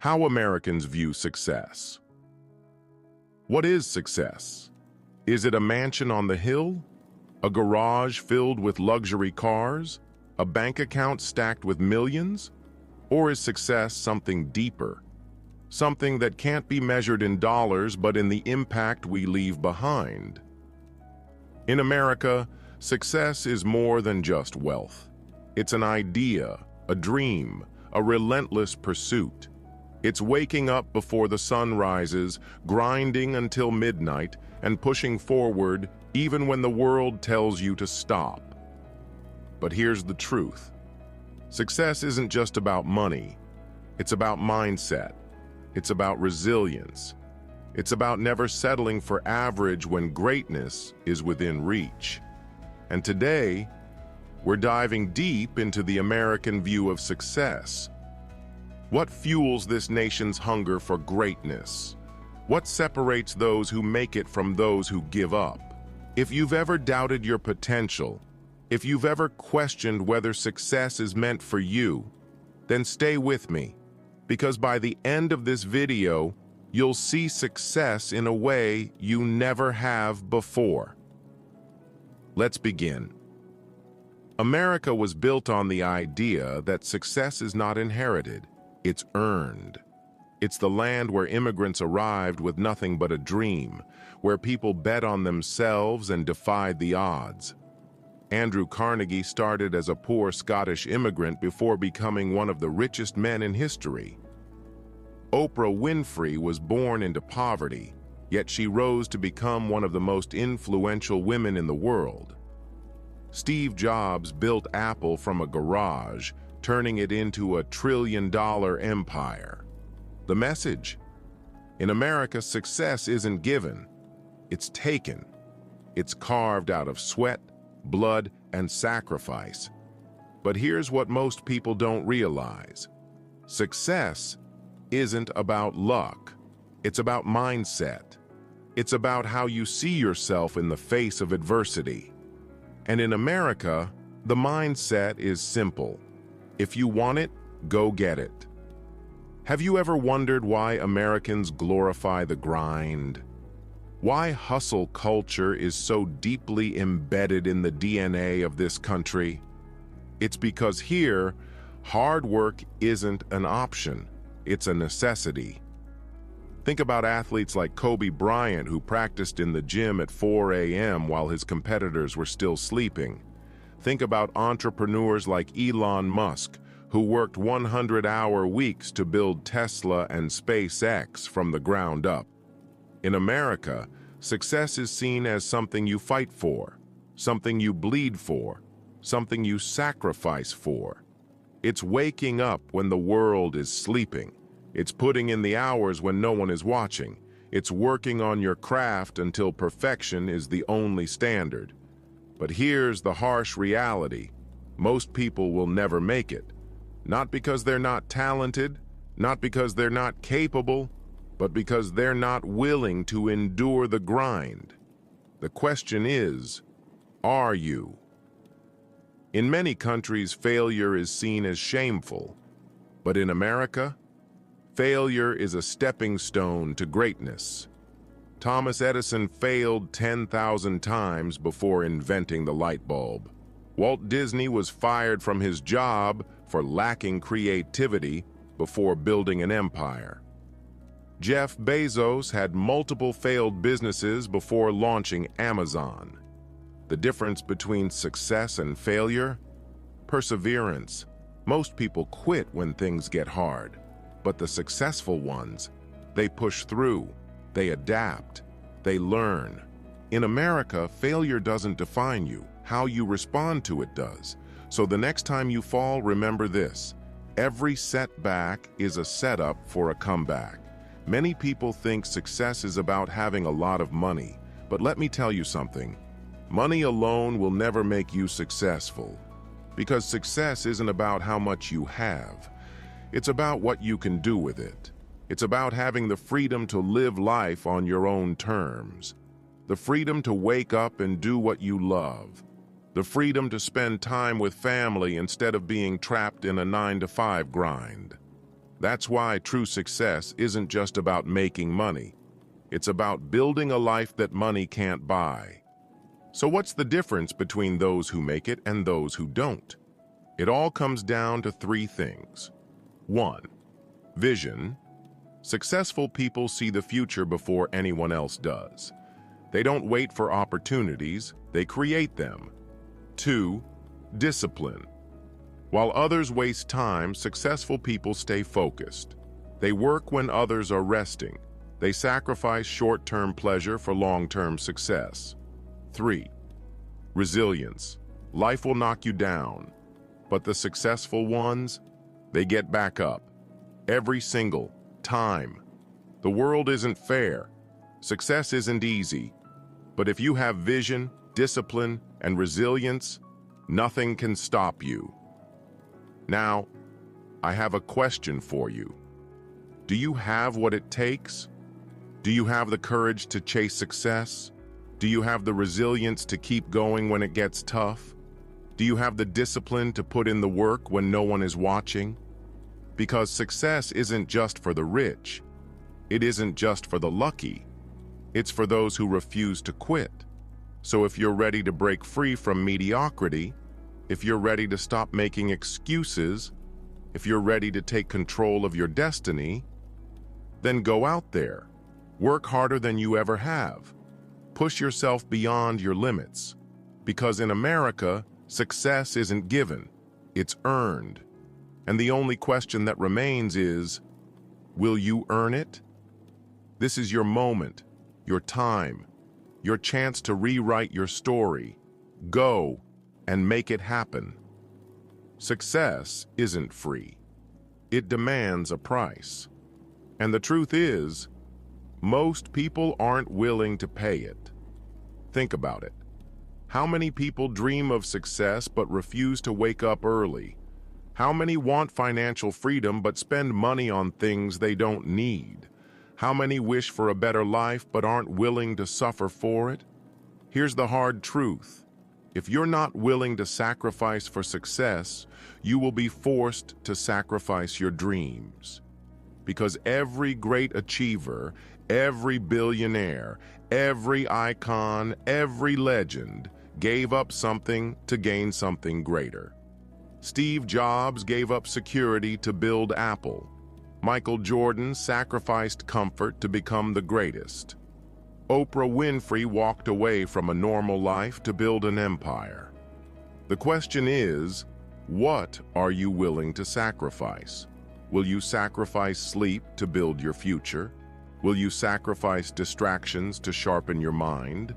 How Americans view success. What is success? Is it a mansion on the hill? A garage filled with luxury cars? A bank account stacked with millions? Or is success something deeper? Something that can't be measured in dollars but in the impact we leave behind? In America, success is more than just wealth. It's an idea, a dream, a relentless pursuit. It's waking up before the sun rises, grinding until midnight, and pushing forward even when the world tells you to stop. But here's the truth. Success isn't just about money. It's about mindset. It's about resilience. It's about never settling for average when greatness is within reach. And today, we're diving deep into the American view of success. What fuels this nation's hunger for greatness? What separates those who make it from those who give up? If you've ever doubted your potential, if you've ever questioned whether success is meant for you, then stay with me, because by the end of this video, you'll see success in a way you never have before. Let's begin. America was built on the idea that success is not inherited, it's earned. It's the land where immigrants arrived with nothing but a dream, where people bet on themselves and defied the odds. Andrew Carnegie started as a poor Scottish immigrant before becoming one of the richest men in history. Oprah Winfrey was born into poverty, yet she rose to become one of the most influential women in the world. Steve Jobs built Apple from a garage, turning it into a trillion-dollar empire. The message? In America, success isn't given, it's taken. It's carved out of sweat, blood, and sacrifice. But here's what most people don't realize. Success isn't about luck. It's about mindset. It's about how you see yourself in the face of adversity. And in America, the mindset is simple. If you want it, go get it. Have you ever wondered why Americans glorify the grind? Why hustle culture is so deeply embedded in the DNA of this country? It's because here, hard work isn't an option, it's a necessity. Think about athletes like Kobe Bryant, who practiced in the gym at 4 a.m. while his competitors were still sleeping. Think about entrepreneurs like Elon Musk, who worked 100-hour weeks to build Tesla and SpaceX from the ground up. In America, success is seen as something you fight for, something you bleed for, something you sacrifice for. It's waking up when the world is sleeping. It's putting in the hours when no one is watching. It's working on your craft until perfection is the only standard. But here's the harsh reality. Most people will never make it. Not because they're not talented, not because they're not capable, but because they're not willing to endure the grind. The question is, are you? In many countries, failure is seen as shameful. But in America, failure is a stepping stone to greatness. Thomas Edison failed 10,000 times before inventing the light bulb. Walt Disney was fired from his job for lacking creativity before building an empire. Jeff Bezos had multiple failed businesses before launching Amazon. The difference between success and failure? Perseverance. Most people quit when things get hard, but the successful ones, they push through, they adapt, they learn. In America, failure doesn't define you. How you respond to it does. So the next time you fall, remember this. Every setback is a setup for a comeback. Many people think success is about having a lot of money, but let me tell you something. Money alone will never make you successful, because success isn't about how much you have. It's about what you can do with it. It's about having the freedom to live life on your own terms, the freedom to wake up and do what you love, the freedom to spend time with family instead of being trapped in a 9-to-5 grind. That's why true success isn't just about making money. It's about building a life that money can't buy. So what's the difference between those who make it and those who don't? It all comes down to three things. 1. Vision. Successful people see the future before anyone else does. They don't wait for opportunities, they create them. 2. Discipline. While others waste time, successful people stay focused. They work when others are resting. They sacrifice short-term pleasure for long-term success. 3. Resilience. Life will knock you down, but the successful ones, they get back up. Every single time. The world isn't fair. Success isn't easy. But if you have vision, discipline, and resilience, nothing can stop you. Now, I have a question for you. Do you have what it takes? Do you have the courage to chase success? Do you have the resilience to keep going when it gets tough? Do you have the discipline to put in the work when no one is watching? Because success isn't just for the rich. It isn't just for the lucky. It's for those who refuse to quit. So if you're ready to break free from mediocrity, if you're ready to stop making excuses, if you're ready to take control of your destiny, then go out there. Work harder than you ever have. Push yourself beyond your limits. Because in America, success isn't given, it's earned. And the only question that remains is, will you earn it? This is your moment, your time, your chance to rewrite your story. Go and make it happen. Success isn't free. It demands a price. And the truth is, most people aren't willing to pay it. Think about it. How many people dream of success but refuse to wake up early? How many want financial freedom but spend money on things they don't need? How many wish for a better life but aren't willing to suffer for it? Here's the hard truth. If you're not willing to sacrifice for success, you will be forced to sacrifice your dreams. Because every great achiever, every billionaire, every icon, every legend gave up something to gain something greater. Steve Jobs gave up security to build Apple. Michael Jordan sacrificed comfort to become the greatest. Oprah Winfrey walked away from a normal life to build an empire. The question is, what are you willing to sacrifice? Will you sacrifice sleep to build your future? Will you sacrifice distractions to sharpen your mind?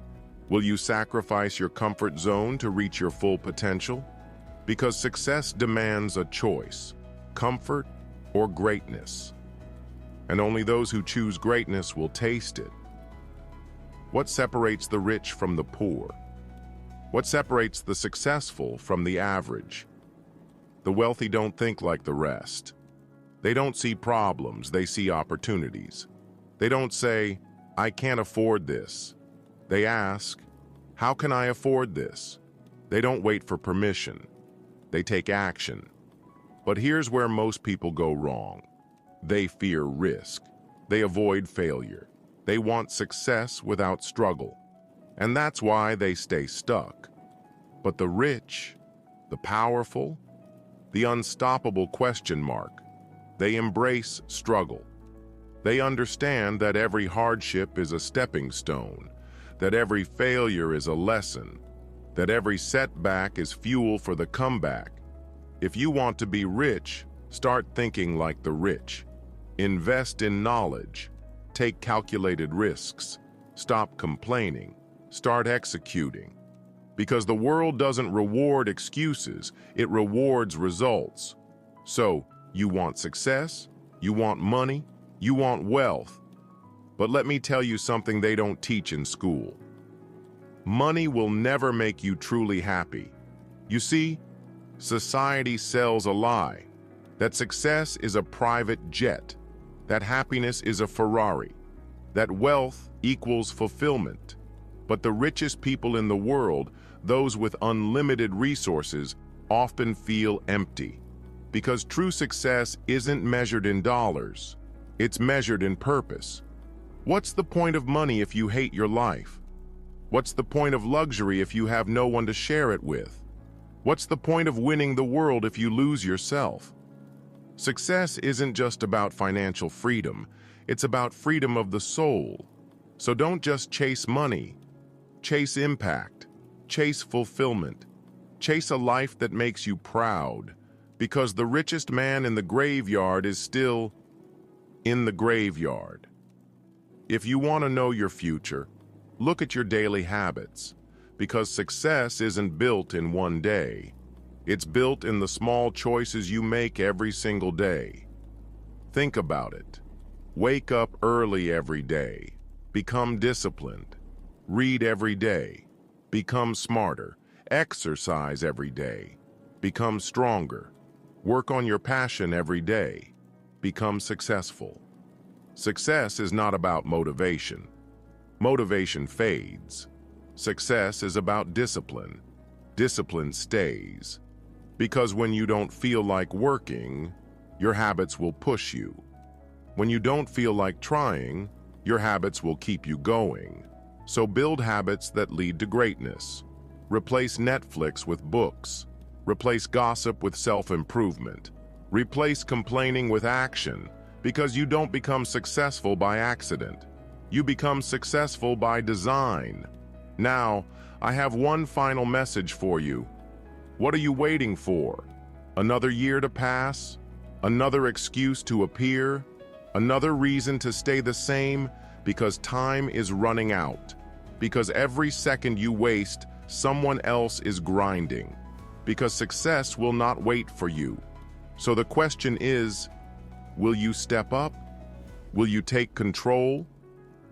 Will you sacrifice your comfort zone to reach your full potential? Because success demands a choice, comfort or greatness. And only those who choose greatness will taste it. What separates the rich from the poor? What separates the successful from the average? The wealthy don't think like the rest. They don't see problems, they see opportunities. They don't say, I can't afford this. They ask, how can I afford this? They don't wait for permission. They take action. But here's where most people go wrong. They fear risk. They avoid failure. They want success without struggle. And that's why they stay stuck. But the rich, the powerful, the unstoppable question mark, they embrace struggle. They understand that every hardship is a stepping stone, that every failure is a lesson, that every setback is fuel for the comeback. If you want to be rich, start thinking like the rich. Invest in knowledge. Take calculated risks. Stop complaining. Start executing. Because the world doesn't reward excuses, it rewards results. So, you want success, you want money, you want wealth. But let me tell you something they don't teach in school. Money will never make you truly happy. You see, society sells a lie, that success is a private jet, that happiness is a Ferrari, that wealth equals fulfillment. But the richest people in the world, those with unlimited resources, often feel empty. Because true success isn't measured in dollars. It's measured in purpose. What's the point of money if you hate your life? What's the point of luxury if you have no one to share it with? What's the point of winning the world if you lose yourself? Success isn't just about financial freedom. It's about freedom of the soul. So don't just chase money. Chase impact. Chase fulfillment. Chase a life that makes you proud. Because the richest man in the graveyard is still in the graveyard. If you want to know your future, look at your daily habits. Because success isn't built in one day. It's built in the small choices you make every single day. Think about it. Wake up early every day. Become disciplined. Read every day. Become smarter. Exercise every day. Become stronger. Work on your passion every day. Become successful. Success is not about motivation. Motivation fades. Success is about discipline. Discipline stays. Because when you don't feel like working, your habits will push you. When you don't feel like trying, your habits will keep you going. So build habits that lead to greatness. Replace Netflix with books. Replace gossip with self-improvement. Replace complaining with action, because you don't become successful by accident. You become successful by design. Now, I have one final message for you. What are you waiting for? Another year to pass? Another excuse to appear? Another reason to stay the same? Because time is running out. Because every second you waste, someone else is grinding. Because success will not wait for you. So the question is, will you step up? Will you take control?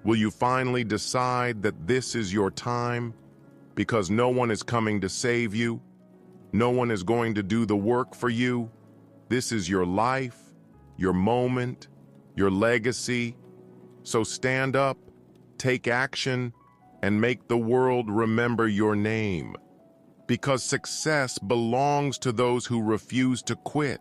Will you finally decide that this is your time? Because no one is coming to save you. No one is going to do the work for you. This is your life, your moment, your legacy. So stand up, take action, and make the world remember your name. Because success belongs to those who refuse to quit.